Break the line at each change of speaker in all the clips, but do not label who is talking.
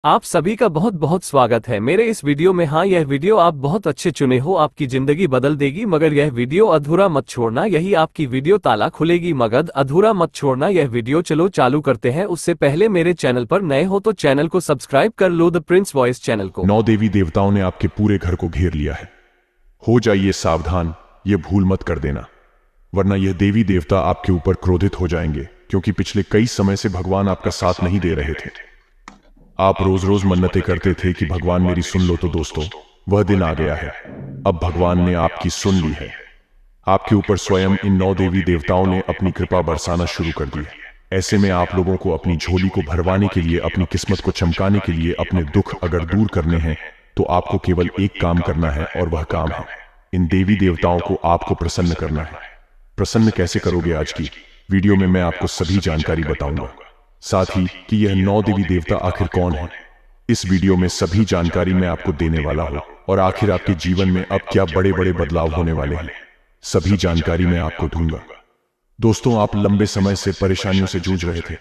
आप सभी का बहुत बहुत स्वागत है मेरे इस वीडियो में। हाँ, यह वीडियो आप बहुत अच्छे चुने हो, आपकी जिंदगी बदल देगी। मगर यह वीडियो अधूरा मत छोड़ना, यही आपकी वीडियो ताला खुलेगी। मगध अधूरा मत छोड़ना यह वीडियो। चलो चालू करते हैं। उससे पहले मेरे चैनल पर नए हो तो चैनल को सब्सक्राइब कर लो, द प्रिंस वॉइस चैनल को।
9 देवी देवताओं ने आपके पूरे घर को घेर लिया है। हो जाइए सावधान, ये भूल मत कर देना, वरना यह देवी देवता आपके ऊपर क्रोधित हो जाएंगे, क्योंकि पिछले कई समय से भगवान आपका साथ नहीं दे रहे थे। आप रोज रोज मन्नतें करते थे कि भगवान मेरी सुन लो, तो दोस्तों वह दिन आ गया है। अब भगवान ने आपकी सुन ली है। आपके ऊपर स्वयं इन 9 देवी देवताओं ने अपनी कृपा बरसाना शुरू कर दी है। ऐसे में आप लोगों को अपनी झोली को भरवाने के लिए, अपनी किस्मत को चमकाने के लिए, अपने दुख अगर दूर करने हैं तो आपको केवल एक काम करना है, और वह काम है इन देवी देवताओं को आपको प्रसन्न करना है। प्रसन्न कैसे करोगे, आज की वीडियो में मैं आपको सभी जानकारी बताऊंगा, साथ ही कि यह 9 देवी देवता आखिर कौन है। इस वीडियो में सभी जानकारी मैं आपको देने वाला हूं, और आखिर आपके जीवन में अब क्या बड़े बड़े बदलाव होने वाले हैं, सभी जानकारी मैं आपको दूंगा। दोस्तों, आप लंबे समय से परेशानियों से जूझ रहे थे,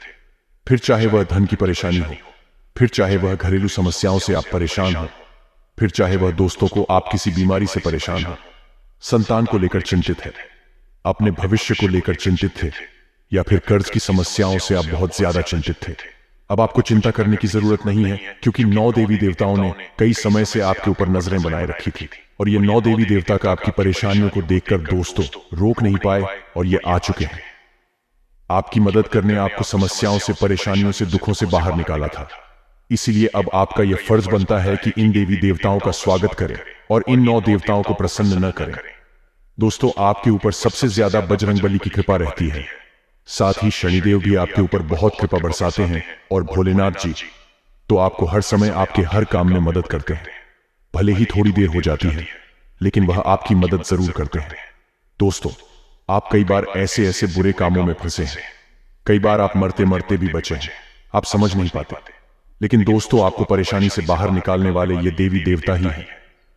फिर चाहे वह धन की परेशानी हो, फिर चाहे वह घरेलू समस्याओं से आप परेशान हो, फिर चाहे वह दोस्तों को आप किसी बीमारी से परेशान हो, संतान को लेकर चिंतित है, अपने भविष्य को लेकर चिंतित थे, या फिर कर्ज की समस्याओं से आप बहुत ज्यादा चिंतित थे। अब आपको चिंता करने की जरूरत नहीं है, क्योंकि 9 देवी देवताओं ने कई समय से आपके ऊपर नजरें बनाए रखी थी, और ये 9 देवी देवता का आपकी परेशानियों को देखकर दोस्तों रोक नहीं पाए, और ये आ चुके हैं आपकी मदद करने। आपको समस्याओं से, परेशानियों से, दुखों से बाहर निकाला था। इसीलिए अब आपका यह फर्ज बनता है कि इन देवी देवताओं का स्वागत करें और इन 9 देवताओं को प्रसन्न न करें। दोस्तों, आपके ऊपर सबसे ज्यादा बजरंगबली की कृपा रहती है, साथ ही शनिदेव भी आपके ऊपर बहुत कृपा बरसाते हैं, और भोलेनाथ जी तो आपको हर समय आपके हर काम में मदद करते हैं। भले ही थोड़ी देर हो जाती है, लेकिन वह आपकी मदद जरूर करते हैं। दोस्तों, आप कई बार ऐसे ऐसे बुरे कामों में फंसे हैं, कई बार आप मरते मरते भी बचे हैं, आप समझ नहीं पाते। लेकिन दोस्तों, आपको परेशानी से बाहर निकालने वाले ये देवी देवता ही हैं।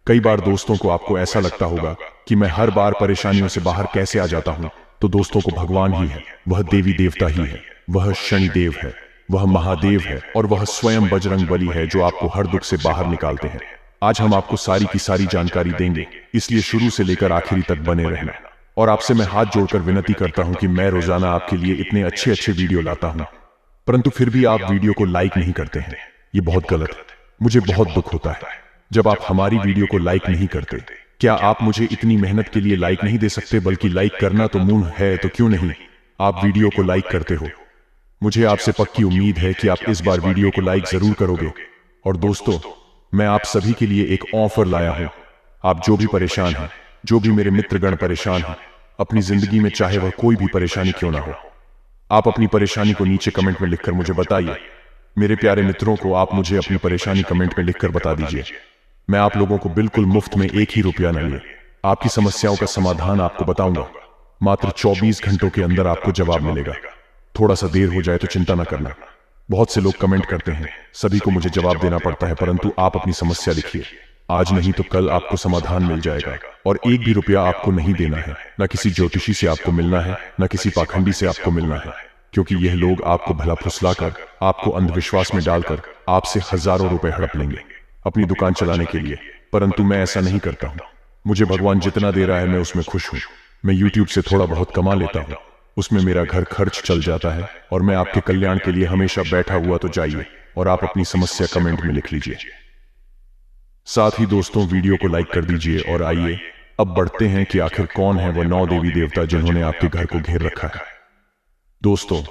कई बार दोस्तों को आपको ऐसा लगता होगा कि मैं हर बार परेशानियों से बाहर कैसे आ जाता हूं, तो दोस्तों को भगवान ही है, वह देवी देवता ही है, वह शनिदेव है, वह महादेव है, और वह स्वयं बजरंगबली है जो आपको हर दुख से बाहर निकालते हैं। आज हम आपको सारी की सारी जानकारी देंगे, इसलिए शुरू से लेकर आखिरी तक बने रहना। और आपसे मैं हाथ जोड़कर विनती करता हूं कि मैं रोजाना आपके लिए इतने अच्छे अच्छे वीडियो लाता हूं, परंतु फिर भी आप वीडियो को लाइक नहीं करते हैं। ये बहुत गलत है। मुझे बहुत दुख होता है जब आप हमारी वीडियो को लाइक नहीं करते। क्या आप मुझे इतनी मेहनत के लिए लाइक नहीं दे सकते? बल्कि लाइक करना तो मूल है, तो क्यों नहीं आप वीडियो को लाइक करते हो? मुझे आपसे पक्की उम्मीद है कि आप इस बार वीडियो को लाइक जरूर करोगे। और दोस्तों, मैं आप सभी के लिए एक ऑफर लाया हूं। आप जो भी परेशान हैं, जो भी मेरे मित्रगण परेशान हैं अपनी जिंदगी में, चाहे वह कोई भी परेशानी क्यों ना हो, आप अपनी परेशानी को नीचे कमेंट में लिखकर मुझे बताइए। मेरे प्यारे मित्रों को आप मुझे अपनी परेशानी कमेंट में लिखकर बता दीजिए। मैं आप लोगों को बिल्कुल मुफ्त में 1 ही रुपया न लिए आपकी समस्याओं का समाधान आपको बताऊंगा। मात्र 24 घंटों के अंदर आपको जवाब मिलेगा। थोड़ा सा देर हो जाए तो चिंता न करना। बहुत से लोग कमेंट करते हैं, सभी को मुझे जवाब देना पड़ता है, परंतु आप अपनी समस्या लिखिए। आज नहीं तो कल आपको समाधान मिल जाएगा, और 1 भी रुपया आपको नहीं देना है। न किसी ज्योतिषी से आपको मिलना है, न किसी पाखंडी से आपको मिलना है, क्योंकि यह लोग आपको भला फुसलाकर, आपको अंधविश्वास में डालकर आपसे हजारों रुपए हड़प लेंगे अपनी दुकान चलाने के लिए। परंतु मैं ऐसा नहीं करता हूं। मुझे भगवान जितना दे रहा है मैं उसमें खुश हूं। मैं YouTube से थोड़ा बहुत कमा लेता हूं, उसमें मेरा घर खर्च चल जाता है, और मैं आपके कल्याण के लिए हमेशा बैठा हुआ। तो जाइए और आप अपनी समस्या कमेंट में लिख लीजिए। साथ ही दोस्तों, वीडियो को लाइक कर दीजिए, और आइए अब बढ़ते हैं कि आखिर कौन है वह 9 देवी देवता जिन्होंने आपके घर को घेर रखा है। दोस्तों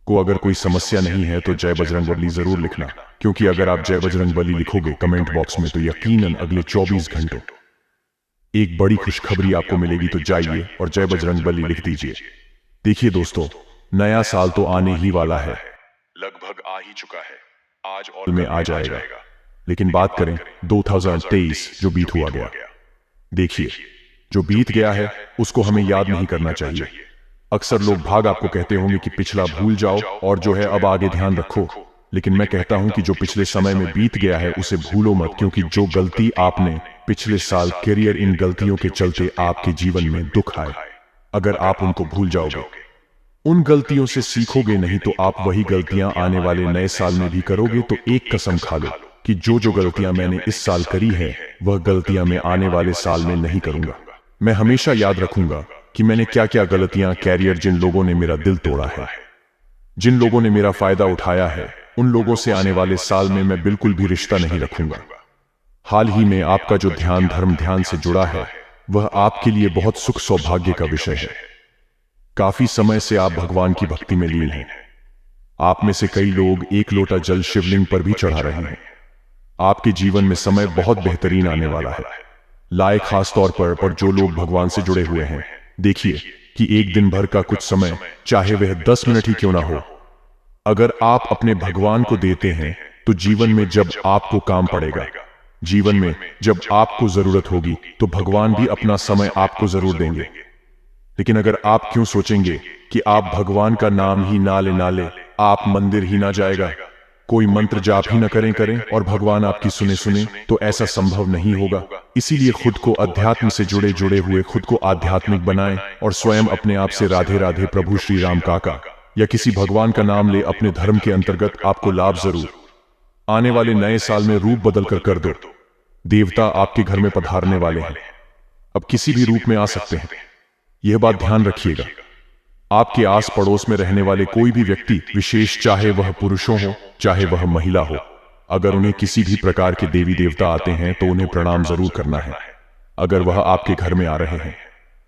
को अगर कोई समस्या नहीं है तो जय बजरंगबली जरूर लिखना, क्योंकि अगर आप जय बजरंगबली लिखोगे कमेंट बॉक्स में तो यकीनन अगले 24 घंटों एक बड़ी खुशखबरी आपको मिलेगी। तो जाइए और जय बजरंगबली लिख दीजिए। देखिए दोस्तों, नया साल तो आने ही वाला है, लगभग आ ही चुका है, आज और में आ जाएगा। लेकिन बात करें 2023 जो बीत हुआ गया, देखिए जो बीत गया है उसको हमें याद नहीं करना चाहिए। अक्सर लोग भाग आपको कहते होंगे कि पिछला भूल जाओ और जो है अब आगे ध्यान रखो, लेकिन मैं कहता हूं कि जो पिछले समय में बीत गया है उसे भूलो मत, क्योंकि जो गलती आपने पिछले साल करियर, इन गलतियों के चलते आपके जीवन में दुख आए, अगर आप उनको भूल जाओगे, उन गलतियों से सीखोगे, नहीं तो आप वही गलतियां आने वाले नए साल में भी करोगे। तो एक कसम खा लो कि जो गलतियां मैंने इस साल करी है वह गलतियां मैं आने वाले साल में नहीं करूंगा। मैं हमेशा याद रखूंगा कि मैंने क्या क्या गलतियां कैरियर, जिन लोगों ने मेरा दिल तोड़ा है, जिन लोगों ने मेरा फायदा उठाया है, उन लोगों से आने वाले साल में मैं बिल्कुल भी रिश्ता नहीं रखूंगा। हाल ही में आपका जो ध्यान धर्म ध्यान से जुड़ा है वह आपके लिए बहुत सुख सौभाग्य का विषय है। काफी समय से आप भगवान की भक्ति में लीन हैं। आप में से कई लोग एक लोटा जल शिवलिंग पर भी चढ़ा रहे हैं। आपके जीवन में समय बहुत बेहतरीन आने वाला है। लाए खास तौर पर जो लोग भगवान से जुड़े हुए हैं, देखिए कि एक दिन भर का कुछ समय, चाहे वह 10 मिनट ही क्यों ना हो, अगर आप अपने भगवान को देते हैं तो जीवन में जब आपको काम पड़ेगा, जीवन में जब आपको जरूरत होगी, तो भगवान भी अपना समय आपको जरूर देंगे। लेकिन अगर आप क्यों सोचेंगे कि आप भगवान का नाम ही ना ले, आप मंदिर ही ना जाएगा, कोई मंत्र जाप ही न करें और भगवान आपकी सुने, तो ऐसा संभव नहीं होगा। इसीलिए खुद को अध्यात्म से जुड़े हुए खुद को आध्यात्मिक बनाएं और स्वयं अपने आप से राधे राधे प्रभु श्री राम काका या किसी भगवान का नाम ले। अपने धर्म के अंतर्गत आपको लाभ जरूर। आने वाले नए साल में रूप बदल कर दो। देवता आपके घर में पधारने वाले हैं, अब किसी भी रूप में आ सकते हैं। यह बात ध्यान रखिएगा। आपके आस पड़ोस में रहने वाले कोई भी व्यक्ति विशेष, चाहे वह पुरुषों हो चाहे वह महिला हो, अगर उन्हें किसी भी प्रकार के देवी देवता आते हैं तो उन्हें प्रणाम जरूर करना है। अगर वह आपके घर में आ रहे हैं,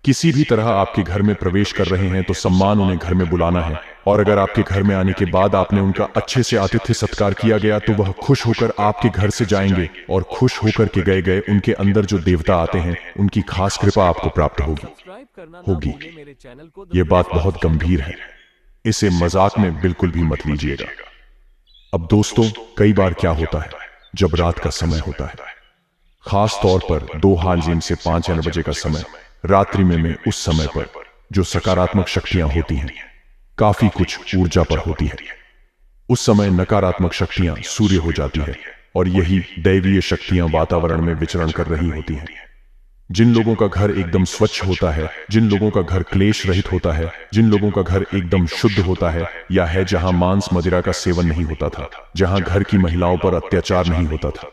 किसी भी तरह आपके घर में प्रवेश कर रहे हैं, तो सम्मान उन्हें घर में बुलाना है। और अगर आपके घर में आने के बाद आपने उनका अच्छे से आतिथ्य सत्कार किया गया, तो वह खुश होकर आपके घर से जाएंगे और खुश होकर के गए उनके अंदर जो देवता आते हैं उनकी खास कृपा आपको प्राप्त होगी। यह बात बहुत गंभीर है, इसे मजाक में बिल्कुल भी मत लीजिएगा। अब दोस्तों, कई बार क्या होता है, जब रात का समय होता है, खास तौर पर 2 हाजिम से 5 बजे का समय, रात्रि में उस समय पर जो सकारात्मक शक्तियां होती हैं, काफी कुछ ऊर्जा पर होती है। उस समय नकारात्मक शक्तियां सूर्य हो जाती है और यही दैवीय शक्तियां वातावरण में विचरण कर रही होती हैं। जिन लोगों का घर एकदम स्वच्छ होता है, जिन लोगों का घर क्लेश रहित होता है, जिन लोगों का घर एकदम शुद्ध होता है, या है जहां मांस मदिरा का सेवन नहीं होता था, जहां घर की महिलाओं पर अत्याचार नहीं होता था,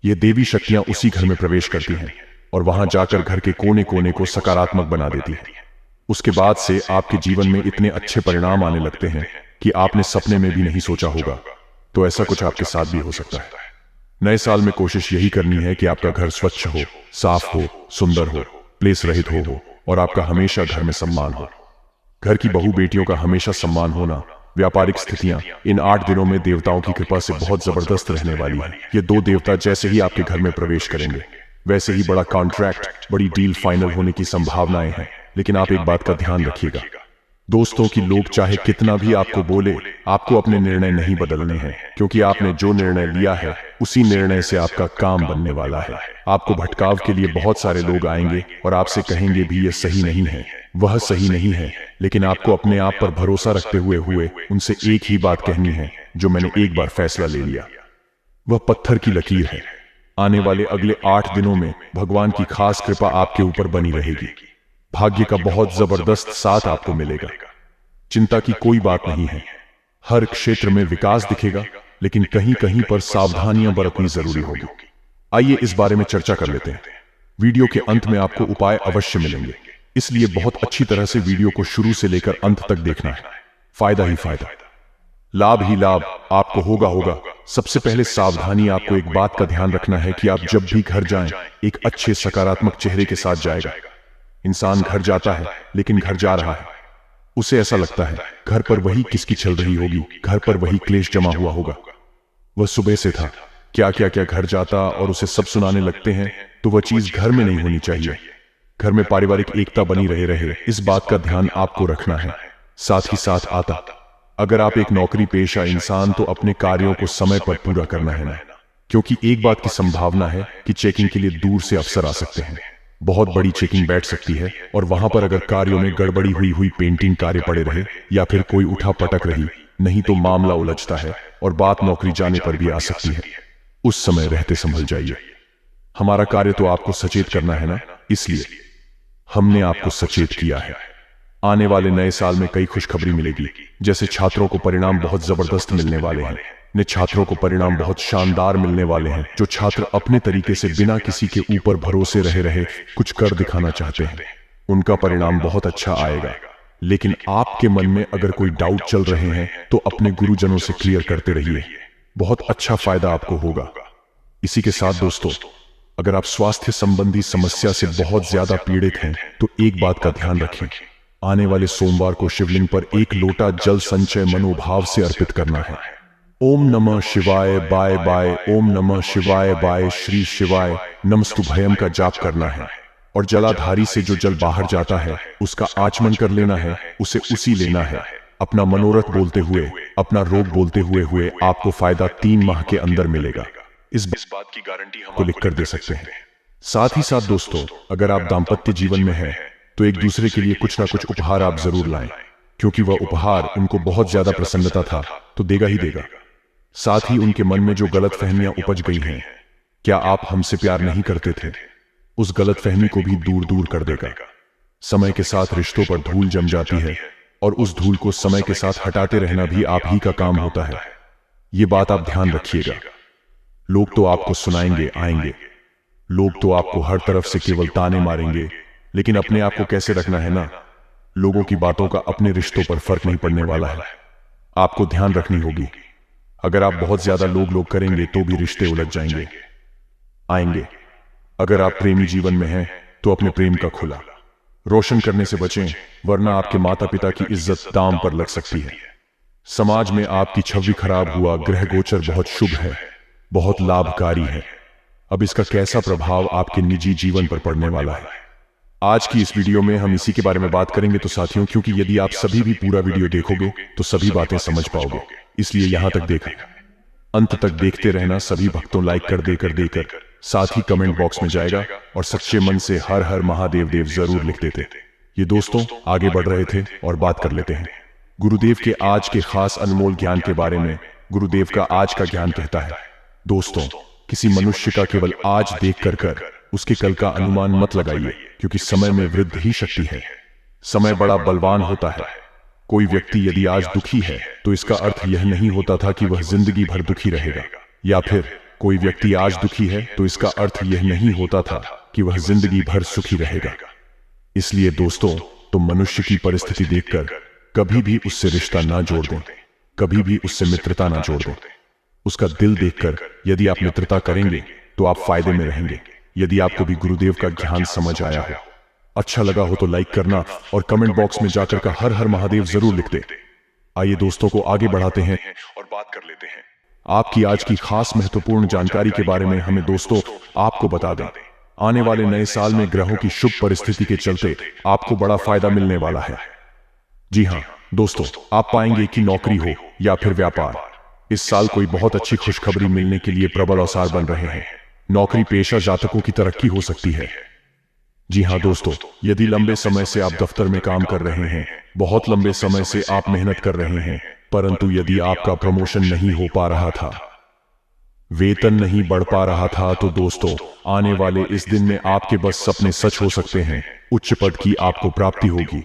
ये देवी शक्तियां उसी घर में प्रवेश करती हैं और वहां जाकर घर के कोने कोने को सकारात्मक बना देती है। उसके बाद से आपके जीवन में इतने अच्छे परिणाम आने लगते हैं कि आपने सपने में भी नहीं सोचा होगा। तो ऐसा कुछ आपके साथ भी हो सकता है। नए साल में कोशिश यही करनी है कि आपका घर स्वच्छ हो, साफ हो, सुंदर हो, क्लेश रहित हो और आपका हमेशा घर में सम्मान हो। घर की बहू बेटियों का हमेशा सम्मान होना। व्यापारिक स्थितियां इन 8 दिनों में देवताओं की कृपा से बहुत जबरदस्त रहने वाली है। ये 2 देवता जैसे ही आपके घर में प्रवेश करेंगे, वैसे ही बड़ा कॉन्ट्रैक्ट, बड़ी डील फाइनल होने की संभावनाएं हैं। लेकिन आप एक बात का ध्यान रखिएगा दोस्तों, कि लोग चाहे कितना भी आपको बोले, आपको अपने निर्णय नहीं बदलने हैं, क्योंकि आपने जो निर्णय लिया है उसी निर्णय से आपका काम बनने वाला है। आपको भटकाव के लिए बहुत सारे लोग आएंगे और आपसे कहेंगे भी ये सही नहीं है, वह सही नहीं है, लेकिन आपको अपने आप पर भरोसा रखते हुए उनसे एक ही बात कहनी है, जो मैंने एक बार फैसला ले लिया, वह पत्थर की लकीर है। आने वाले अगले 8 दिनों में भगवान की खास कृपा आपके ऊपर बनी रहेगी। भाग्य का बहुत जबरदस्त साथ आपको मिलेगा। चिंता की कोई बात नहीं है। हर क्षेत्र में विकास दिखेगा, लेकिन कहीं कहीं पर सावधानियां बरतनी जरूरी होगी। आइए इस बारे में चर्चा कर लेते हैं। वीडियो के अंत में आपको उपाय अवश्य मिलेंगे, इसलिए बहुत अच्छी तरह से वीडियो को शुरू से लेकर अंत तक देखना है। फायदा ही फायदा, लाभ ही लाभ आपको होगा। सबसे पहले सावधानी, आपको एक बात का ध्यान रखना है कि आप जब भी घर जाएं, एक अच्छे सकारात्मक चेहरे के साथ जाएगा। इंसान घर जाता है लेकिन घर जा रहा है, उसे ऐसा लगता है घर पर वही किसकी चल रही होगी, घर पर वही क्लेश जमा हुआ होगा। वह सुबह से था, क्या घर जाता और उसे सब सुनाने लगते हैं, तो वह चीज घर में नहीं होनी चाहिए। घर में पारिवारिक एकता बनी रहे, इस बात का ध्यान आपको रखना है। साथ ही साथ आता, अगर आप एक नौकरी पेशा इंसान, तो अपने कार्यों को समय पर पूरा करना है ना, क्योंकि एक बात की संभावना है कि चेकिंग के लिए दूर से अफसर आ सकते हैं। बहुत बड़ी चेकिंग बैठ सकती है और वहां पर अगर कार्यों में गड़बड़ी हुई पेंटिंग कार्य पड़े रहे या फिर कोई उठा पटक रही, नहीं तो मामला उलझता है और बात नौकरी जाने पर भी आ सकती है। उस समय रहते संभल जाइए। हमारा कार्य तो आपको सचेत करना है ना, इसलिए हमने आपको सचेत किया है। आने वाले नए साल में कई खुशखबरी मिलेगी। जैसे छात्रों को परिणाम बहुत जबरदस्त मिलने वाले हैं। ने छात्रों को परिणाम बहुत शानदार मिलने वाले हैं। जो छात्र अपने तरीके से बिना किसी के ऊपर भरोसे रहे कुछ कर दिखाना चाहते हैं, उनका परिणाम बहुत अच्छा आएगा। लेकिन आपके मन में अगर कोई डाउट चल रहे हैं तो अपने गुरुजनों से क्लियर करते रहिए, बहुत अच्छा फायदा आपको होगा। इसी के साथ दोस्तों, अगर आप स्वास्थ्य संबंधी समस्या से बहुत ज्यादा पीड़ित हैं तो एक बात का ध्यान रखें, आने वाले सोमवार को शिवलिंग पर 1 लोटा जल संचय मनोभाव से अर्पित करना है। ओम नमः शिवाय बाय बाय, ओम नमः शिवाय बाय, श्री शिवाय नमस्तुभयम का जाप करना है। और जलाधारी से जो जल बाहर जाता है उसका आचमन कर लेना है, उसे उसी लेना है। अपना मनोरथ बोलते हुए, अपना रोग बोलते हुए आपको फायदा 3 माह के अंदर मिलेगा। इस बात की गारंटी हम आपको लिखकर दे सकते हैं। साथ ही साथ दोस्तों, अगर आप दाम्पत्य जीवन में हैं तो एक दूसरे के लिए कुछ ना कुछ उपहार आप जरूर लाएं, क्योंकि वह उपहार उनको बहुत ज्यादा प्रसन्नता था तो देगा ही देगा। साथ ही उनके मन में जो गलतफहमियां उपज गई हैं, क्या आप हमसे प्यार नहीं करते थे, उस गलतफहमी को भी दूर दूर कर देगा। समय के साथ रिश्तों पर धूल जम जाती है और उस धूल को समय के साथ हटाते रहना भी आप ही का काम होता है। ये बात आप ध्यान रखिएगा। लोग तो आपको सुनाएंगे आएंगे, लोग तो आपको हर तरफ से केवल ताने मारेंगे, लेकिन अपने आप को कैसे रखना है ना, लोगों की बातों का अपने रिश्तों पर फर्क नहीं पड़ने वाला है। आपको ध्यान रखनी होगी। अगर आप बहुत ज्यादा लोग करेंगे तो भी रिश्ते उलझ जाएंगे आएंगे। अगर आप प्रेमी जीवन में हैं तो अपने प्रेम का खुला रोशन करने से बचें, वरना आपके माता पिता की इज्जत दांव पर लग सकती है। समाज में आपकी छवि खराब हुआ ग्रह गोचर बहुत शुभ है, बहुत लाभकारी है। अब इसका कैसा प्रभाव आपके निजी जीवन पर पड़ने वाला है, आज की इस वीडियो में हम इसी के बारे में बात करेंगे। तो साथियों, क्योंकि यदि आप सभी भी पूरा वीडियो देखोगे तो सभी बातें समझ पाओगे, इसलिए यहां तक देखा, अंत तक देखते रहना। सभी भक्तों लाइक कर देकर साथ ही कमेंट बॉक्स में जाएगा और सच्चे मन से हर हर महादेव देव जरूर लिख देते। ये दोस्तों आगे बढ़ रहे थे और बात कर लेते हैं गुरुदेव के आज के खास अनमोल ज्ञान के बारे में। गुरुदेव का आज का ज्ञान कहता है, दोस्तों, किसी मनुष्य का केवल आज देख कर उसके कल का अनुमान मत लगाइए, क्योंकि समय में वृद्धि ही शक्ति है। समय बड़ा बलवान होता है। कोई व्यक्ति यदि आज दुखी है तो इसका अर्थ यह नहीं होता था कि वह जिंदगी भर दुखी रहेगा, या फिर कोई व्यक्ति आज दुखी है तो इसका अर्थ यह नहीं होता था कि वह जिंदगी भर सुखी रहेगा। इसलिए दोस्तों, तुम मनुष्य की परिस्थिति देखकर कभी भी उससे रिश्ता ना जोड़ दें, कभी भी उससे मित्रता ना जोड़ दें। उसका दिल देखकर यदि आप मित्रता करेंगे तो आप फायदे में रहेंगे। यदि आपको भी गुरुदेव का ज्ञान समझ आया हो, अच्छा लगा हो तो लाइक करना और कमेंट बॉक्स में जाकर का हर हर महादेव जरूर लिख दे। आइए दोस्तों को आगे बढ़ाते हैं और बात कर लेते हैं आपकी आज की खास महत्वपूर्ण जानकारी के बारे में। हमें दोस्तों आपको बता दें, आने वाले नए साल में ग्रहों की शुभ परिस्थिति के चलते आपको बड़ा फायदा मिलने वाला है। जी हाँ दोस्तों, आप पाएंगे कि नौकरी हो या फिर व्यापार, इस साल कोई बहुत अच्छी खुशखबरी मिलने के लिए प्रबल औसार बन रहे हैं। नौकरी पेशा जातकों की तरक्की हो सकती है। जी हाँ दोस्तों, यदि लंबे समय से आप दफ्तर में काम कर रहे हैं, बहुत लंबे समय से आप मेहनत कर रहे हैं, परंतु यदि आपका प्रमोशन नहीं हो पा रहा था, वेतन नहीं बढ़ पा रहा था, तो दोस्तों आने वाले इस दिन में आपके बस सपने सच हो सकते हैं। उच्च पद की आपको प्राप्ति होगी।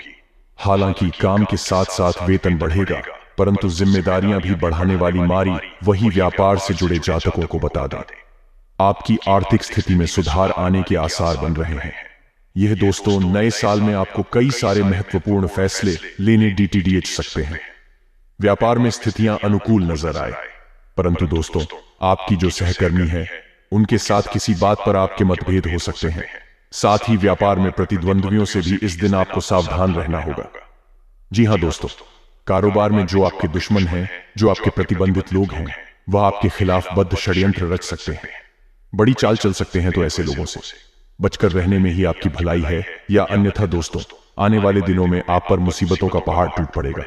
हालांकि काम के साथ साथ वेतन बढ़ेगा, परंतु जिम्मेदारियां भी बढ़ाने वाली मारी वही व्यापार से जुड़े जातकों को बता दें। आपकी आर्थिक स्थिति में सुधार आने के आसार बन रहे हैं। यह दोस्तों नए साल में आपको कई सारे महत्वपूर्ण फैसले लेने DTDH सकते हैं। व्यापार में स्थितियां अनुकूल नजर आए, परंतु दोस्तों आपकी जो सहकर्मी है उनके साथ किसी बात पर आपके मतभेद हो सकते हैं। साथ ही व्यापार में प्रतिद्वंद्वियों से भी इस दिन आपको सावधान रहना होगा। जी हाँ दोस्तों, कारोबार में जो आपके दुश्मन हैं, जो आपके प्रतिबंधित लोग हैं, वह आपके खिलाफ बद्ध षड्यंत्र रच सकते हैं, बड़ी चाल चल सकते हैं। तो ऐसे लोगों से बचकर रहने में ही आपकी भलाई है, या अन्यथा दोस्तों आने वाले दिनों में आप पर मुसीबतों का पहाड़ टूट पड़ेगा।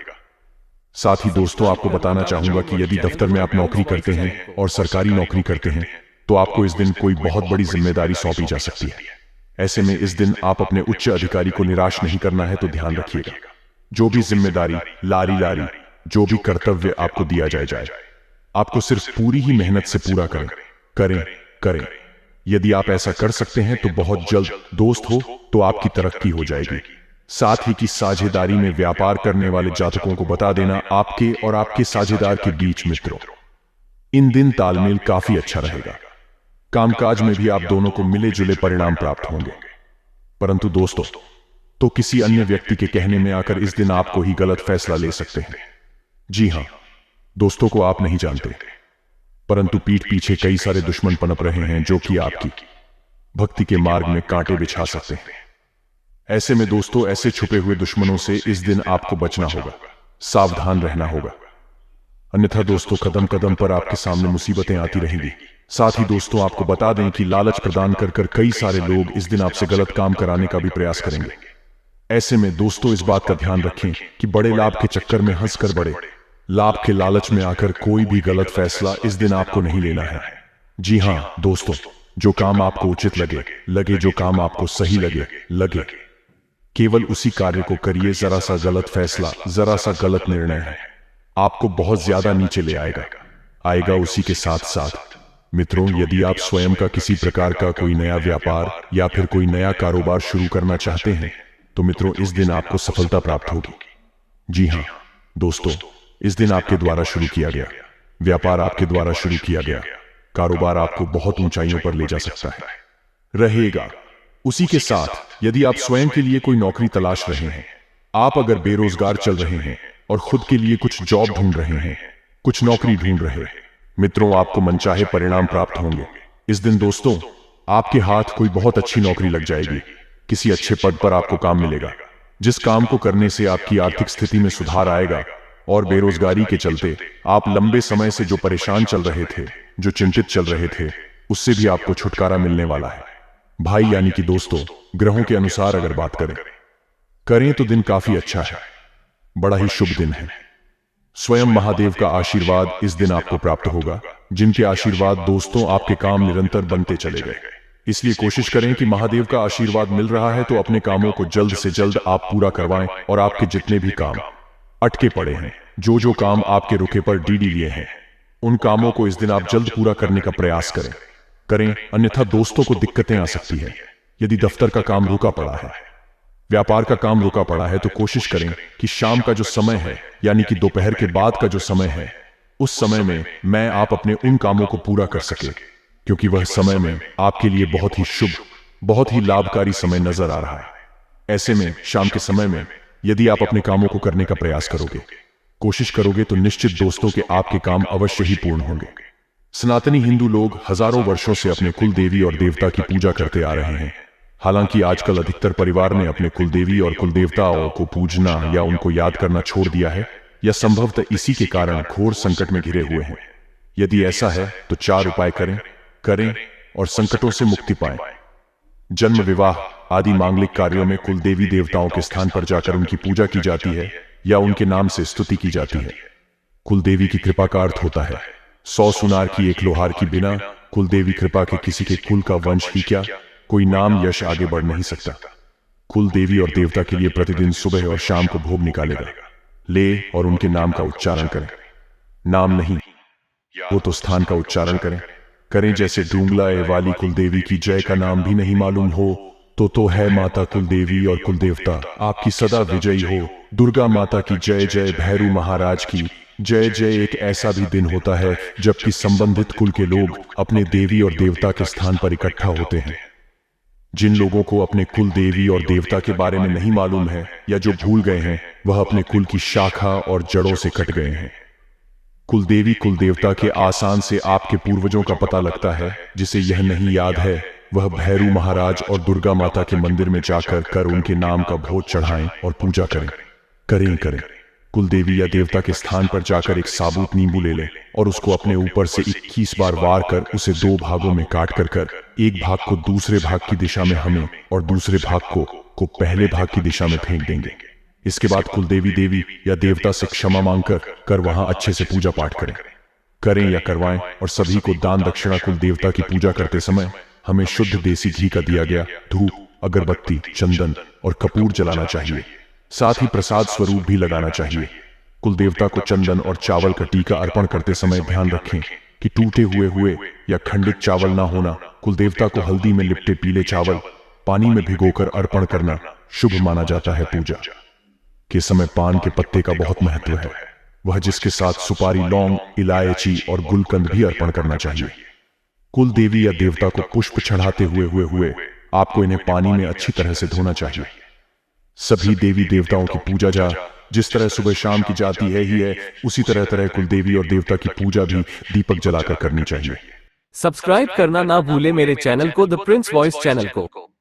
साथ ही दोस्तों आपको बताना चाहूंगा कि यदि दफ्तर में आप नौकरी करते हैं और सरकारी नौकरी करते हैं तो आपको इस दिन कोई बहुत बड़ी जिम्मेदारी सौंपी जा सकती है। ऐसे में इस दिन आप अपने उच्च अधिकारी को निराश नहीं करना है, तो ध्यान रखिएगा। जो भी जिम्मेदारी लारी जो भी कर्तव्य आपको दिया जाए, आपको सिर्फ पूरी ही मेहनत से पूरा करें। यदि आप ऐसा कर सकते हैं तो बहुत जल्द दोस्त हो तो आपकी तरक्की हो जाएगी। साथ ही कि साझेदारी में व्यापार करने वाले जातकों को बता देना आपके और आपके साझेदार के बीच मित्रों इन दिन तालमेल काफी अच्छा रहेगा। कामकाज में भी आप दोनों को मिले जुले परिणाम प्राप्त होंगे। परंतु दोस्तों, तो किसी अन्य व्यक्ति के कहने में आकर इस दिन आपको ही गलत फैसला ले सकते हैं। जी हां, दोस्तों को आप नहीं जानते, परंतु पीठ पीछे कई सारे दुश्मन पनप रहे हैं जो कि आपकी भक्ति के मार्ग में कांटे बिछा सकते हैं। ऐसे में दोस्तों, ऐसे छुपे हुए दुश्मनों से इस दिन आपको बचना होगा, सावधान रहना होगा। अन्यथा दोस्तों, कदम कदम पर आपके सामने मुसीबतें आती रहेंगी। साथ ही दोस्तों, आपको बता दें कि लालच प्रदान कर कर कई सारे लोग इस दिन आपसे गलत काम कराने का भी प्रयास करेंगे। ऐसे में दोस्तों, इस बात का ध्यान रखें कि बड़े लाभ के चक्कर में हंसकर बड़े लाभ के लालच में आकर कोई भी गलत फैसला इस दिन आपको नहीं लेना है। जी हां दोस्तों, जो काम आपको उचित लगे जो काम आपको सही लगे केवल उसी कार्य को करिए। जरा सा गलत फैसला, जरा सा गलत निर्णय है आपको बहुत ज्यादा नीचे ले आएगा। उसी के साथ साथ मित्रों, यदि आप स्वयं का किसी प्रकार का कोई नया व्यापार या फिर कोई नया कारोबार शुरू करना चाहते हैं तो मित्रों, इस दिन आपको सफलता प्राप्त होगी। जी हां दोस्तों, इस दिन आपके द्वारा शुरू किया गया व्यापार, आपके द्वारा शुरू किया गया कारोबार आपको बहुत ऊंचाइयों पर ले जा सकता है रहेगा। उसी के साथ यदि आप स्वयं के लिए कोई नौकरी तलाश रहे हैं, आप अगर बेरोजगार चल रहे हैं और खुद के लिए कुछ जॉब ढूंढ रहे हैं, कुछ नौकरी ढूंढ रहे हैं, मित्रों, आपको मनचाहे परिणाम प्राप्त होंगे। इस दिन दोस्तों, आपके हाथ कोई बहुत अच्छी नौकरी लग जाएगी। किसी अच्छे पद पर आपको काम मिलेगा, जिस काम को करने से आपकी आर्थिक स्थिति में सुधार आएगा और बेरोजगारी के चलते आप लंबे समय से जो परेशान चल रहे थे, जो चिंतित चल रहे थे, उससे भी आपको छुटकारा मिलने वाला है भाई। यानी कि दोस्तों, ग्रहों के अनुसार अगर बात करें तो दिन काफी अच्छा है, बड़ा ही शुभ दिन है। स्वयं महादेव का आशीर्वाद इस दिन आपको प्राप्त होगा, जिनके आशीर्वाद दोस्तों आपके काम निरंतर बनते चले गए। इसलिए कोशिश करें कि महादेव का आशीर्वाद मिल रहा है तो अपने कामों को जल्द से जल्द आप पूरा करवाएं और आपके जितने भी काम अटके पड़े हैं, जो काम आपके रुके पर डीडी लिए हैं, उन कामों को इस दिन आप जल्द पूरा करने का प्रयास करें। अन्यथा दोस्तों को दिक्कतें आ सकती है। यदि दफ्तर का काम रुका पड़ा है, व्यापार का काम रुका पड़ा है, तो कोशिश करें कि शाम का जो समय है, यानी कि दोपहर के बाद का जो समय है, उस समय में आप अपने उन कामों को पूरा कर सके, क्योंकि वह समय में आपके लिए बहुत ही शुभ, बहुत ही लाभकारी समय नजर आ रहा है। ऐसे में शाम के समय में यदि आप अपने कामों को करने का प्रयास करोगे, कोशिश करोगे, तो निश्चित दोस्तों के आपके काम अवश्य ही पूर्ण होंगे। सनातनी हिंदू लोग हजारों वर्षों से अपने कुल देवी और देवता की पूजा करते आ रहे हैं। हालांकि आजकल अधिकतर परिवार ने अपने कुल देवी और कुल देवताओं को पूजना या उनको याद करना छोड़ दिया है, या संभवतः इसी के कारण घोर संकट में घिरे हुए हैं। यदि ऐसा है तो 4 उपाय करें और संकटों से मुक्ति पाएं। जन्म, विवाह आदि मांगलिक कार्यों में कुल देवी देवताओं के स्थान पर जाकर उनकी पूजा की जाती है या उनके नाम से स्तुति की जाती है। कुल देवी की कृपा का अर्थ होता है 100 सुनार की 1 लोहार की बिना कुल देवी कृपा के किसी के कुल का वंश ही क्या, कोई नाम यश आगे बढ़ नहीं सकता। कुल देवी और देवता के लिए प्रतिदिन सुबह और शाम को भोग निकालेगा ले और उनके नाम का उच्चारण करें। नाम नहीं, वो तो स्थान का उच्चारण करें। जैसे डूंगला वाली कुल देवी की जय का नाम भी नहीं मालूम हो तो है माता कुल देवी और कुल देवता आपकी सदा विजयी हो। दुर्गा माता की जय जय, भैरू महाराज की जय जय। एक ऐसा भी दिन होता है जबकि संबंधित कुल के लोग अपने देवी और देवता के स्थान पर इकट्ठा होते हैं। जिन लोगों को अपने कुल देवी और देवता के बारे में नहीं मालूम है या जो भूल गए हैं, वह अपने कुल की शाखा और जड़ों से कट गए हैं। कुल देवी कुल देवता के आसान से आपके पूर्वजों का पता लगता है। जिसे यह नहीं याद है वह भैरू महाराज और दुर्गा माता के मंदिर में जाकर उनके नाम का भोग चढ़ाएं और पूजा करें। कुल देवी या देवता के स्थान पर जाकर एक साबुत नींबू ले लें और उसको अपने ऊपर से 21 बार वार कर उसे 2 भागों में काट कर एक भाग को दूसरे भाग की दिशा में हमें और दूसरे भाग को पहले भाग की दिशा में फेंक देंगे। इसके बाद कुल देवी या देवता से क्षमा मांग कर वहां अच्छे से पूजा पाठ करें या करवाएं। और सभी को दान दक्षिणा कुल देवता की पूजा करते समय हमें शुद्ध देसी घी का दिया गया धूप, अगरबत्ती, चंदन और कपूर जलाना चाहिए। साथ ही प्रसाद स्वरूप भी लगाना चाहिए। कुल देवता को चंदन और चावल का टीका अर्पण करते समय ध्यान रखें कि टूटे हुए या खंडित चावल ना होना। कुल देवता को हल्दी में लिपटे पीले चावल पानी में भिगोकर अर्पण करना शुभ माना जाता है। पूजा के समय पान के पत्ते का बहुत महत्व है। वह जिसके साथ सुपारी, लौंग, इलायची और गुलकंद भी अर्पण करना चाहिए। कुल देवी या देवता को पुष्प चढ़ाते हुए आपको इन्हें पानी में अच्छी तरह से धोना चाहिए। सभी देवी देवताओं की पूजा जिस तरह सुबह शाम की जाती है ही है, उसी तरह कुल देवी और देवता की पूजा भी दीपक जलाकर करनी चाहिए।
सब्सक्राइब करना ना भूले मेरे चैनल को, द प्रिंस वॉइस चैनल को।